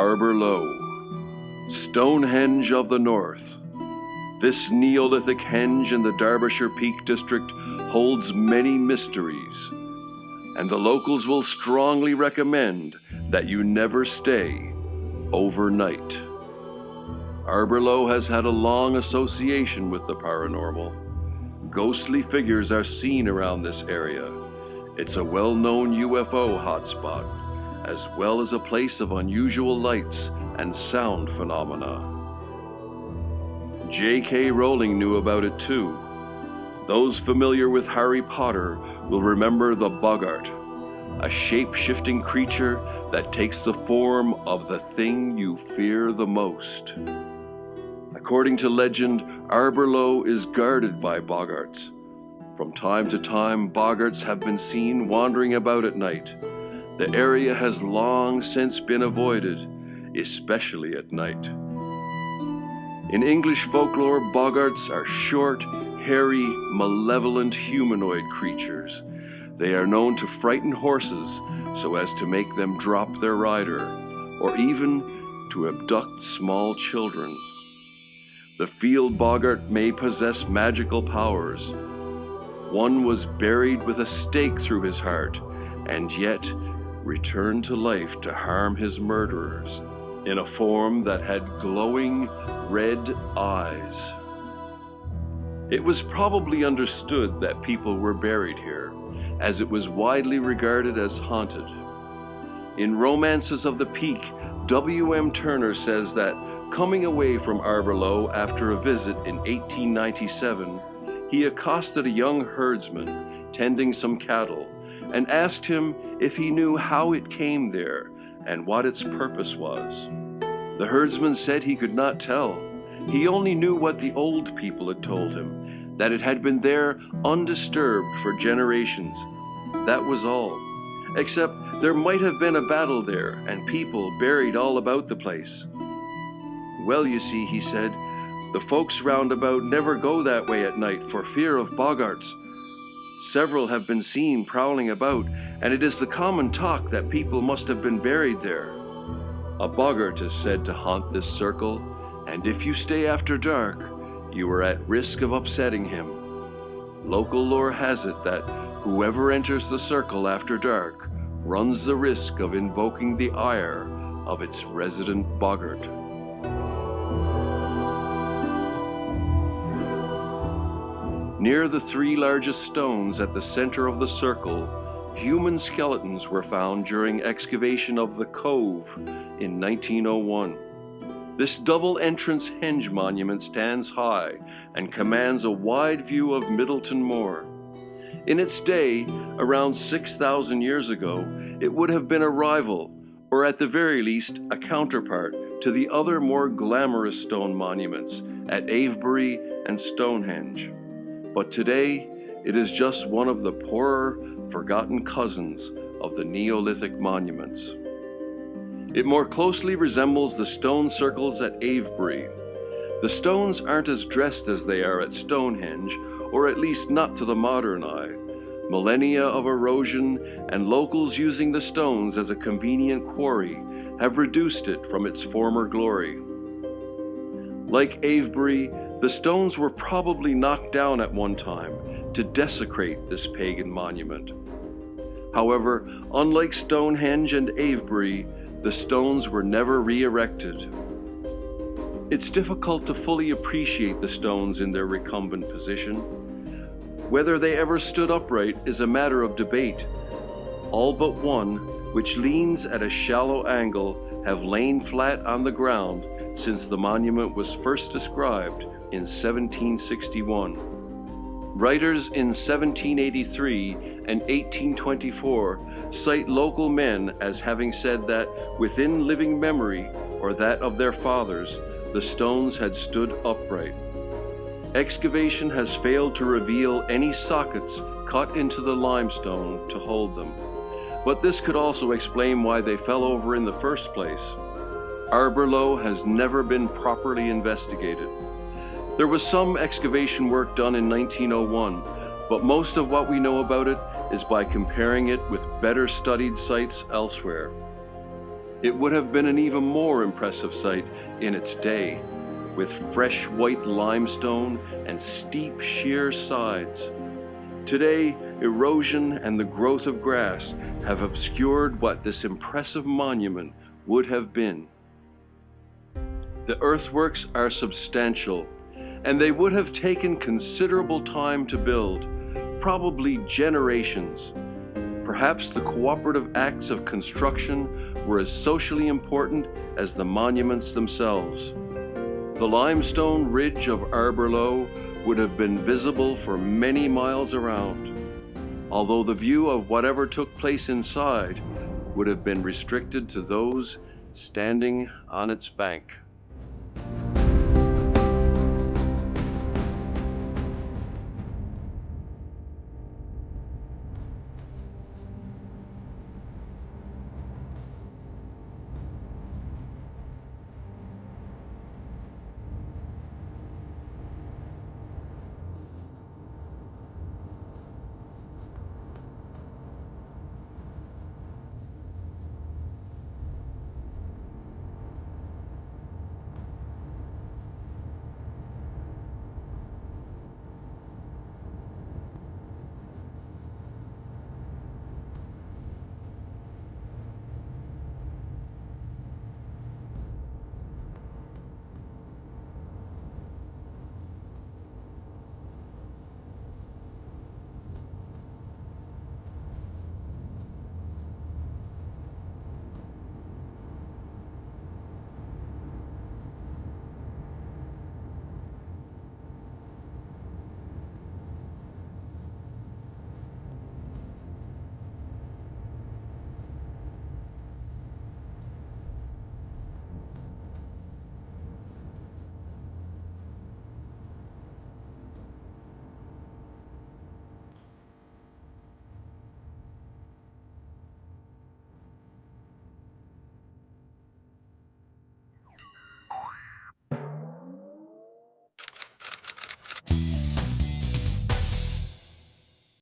Arbor Low, Stonehenge of the North. This Neolithic henge in the Derbyshire Peak District holds many mysteries, and the locals will strongly recommend that you never stay overnight. Arbor Low has had a long association with the paranormal. Ghostly figures are seen around this area. It's a well-known UFO hotspot, as well as a place of unusual lights and sound phenomena. J.K. Rowling knew about it too. Those familiar with Harry Potter will remember the Boggart, a shape-shifting creature that takes the form of the thing you fear the most. According to legend, Arbor Low is guarded by Boggarts. From time to time, Boggarts have been seen wandering about at night. The area has long since been avoided, especially at night. In English folklore, Boggarts are short, hairy, malevolent humanoid creatures. They are known to frighten horses so as to make them drop their rider, or even to abduct small children. The field boggart may possess magical powers. One was buried with a stake through his heart, and yet returned to life to harm his murderers in a form that had glowing red eyes. It was probably understood that people were buried here, as it was widely regarded as haunted. In Romances of the Peak, W.M. Turner says that, coming away from Arbor Low after a visit in 1897, he accosted a young herdsman tending some cattle and asked him if he knew how it came there and what its purpose was. The herdsman said he could not tell. He only knew what the old people had told him, that it had been there undisturbed for generations. That was all. Except there might have been a battle there and people buried all about the place. Well, you see, he said, the folks round about never go that way at night for fear of Boggarts. Several have been seen prowling about, and it is the common talk that people must have been buried there. A Boggart is said to haunt this circle, and if you stay after dark, you are at risk of upsetting him. Local lore has it that whoever enters the circle after dark runs the risk of invoking the ire of its resident Boggart. Near the three largest stones at the center of the circle, human skeletons were found during excavation of the Cove in 1901. This double-entrance henge monument stands high and commands a wide view of Middleton Moor. In its day, around 6,000 years ago, it would have been a rival, or at the very least, a counterpart to the other more glamorous stone monuments at Avebury and Stonehenge. But today, it is just one of the poorer, forgotten cousins of the Neolithic monuments. It more closely resembles the stone circles at Avebury. The stones aren't as dressed as they are at Stonehenge, or at least not to the modern eye. Millennia of erosion and locals using the stones as a convenient quarry have reduced it from its former glory. Like Avebury, the stones were probably knocked down at one time to desecrate this pagan monument. However, unlike Stonehenge and Avebury, the stones were never re-erected. It's difficult to fully appreciate the stones in their recumbent position. Whether they ever stood upright is a matter of debate. All but one, which leans at a shallow angle, have lain flat on the ground since the monument was first described in 1761. Writers in 1783 and 1824 cite local men as having said that within living memory, or that of their fathers, the stones had stood upright. Excavation has failed to reveal any sockets cut into the limestone to hold them, but this could also explain why they fell over in the first place. Arbor Low has never been properly investigated. There was some excavation work done in 1901, but most of what we know about it is by comparing it with better studied sites elsewhere. It would have been an even more impressive sight in its day, with fresh white limestone and steep sheer sides. Today, erosion and the growth of grass have obscured what this impressive monument would have been. The earthworks are substantial, and they would have taken considerable time to build, probably generations. Perhaps the cooperative acts of construction were as socially important as the monuments themselves. The limestone ridge of Arbor Low would have been visible for many miles around, although the view of whatever took place inside would have been restricted to those standing on its bank.